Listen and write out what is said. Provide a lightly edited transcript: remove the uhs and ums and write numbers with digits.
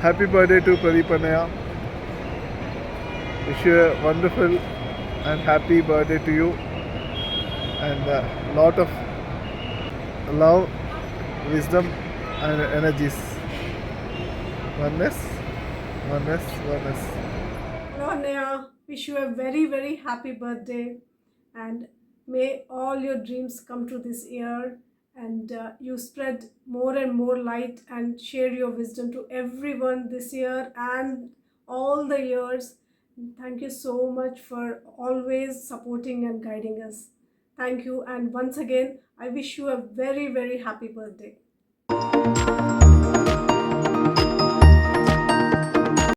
Happy birthday to Pradeep Annaya. Wish you a wonderful and happy birthday to you, and a lot of love, wisdom and energies. Oneness, oneness, oneness. Hello, Anaya. Wish you a very, very happy birthday, and may all your dreams come true this year, and you spread more and more light and share your wisdom to everyone this year and all the years. Thank you so much for always supporting and guiding us. Thank you, and once again, I wish you a very, very happy birthday.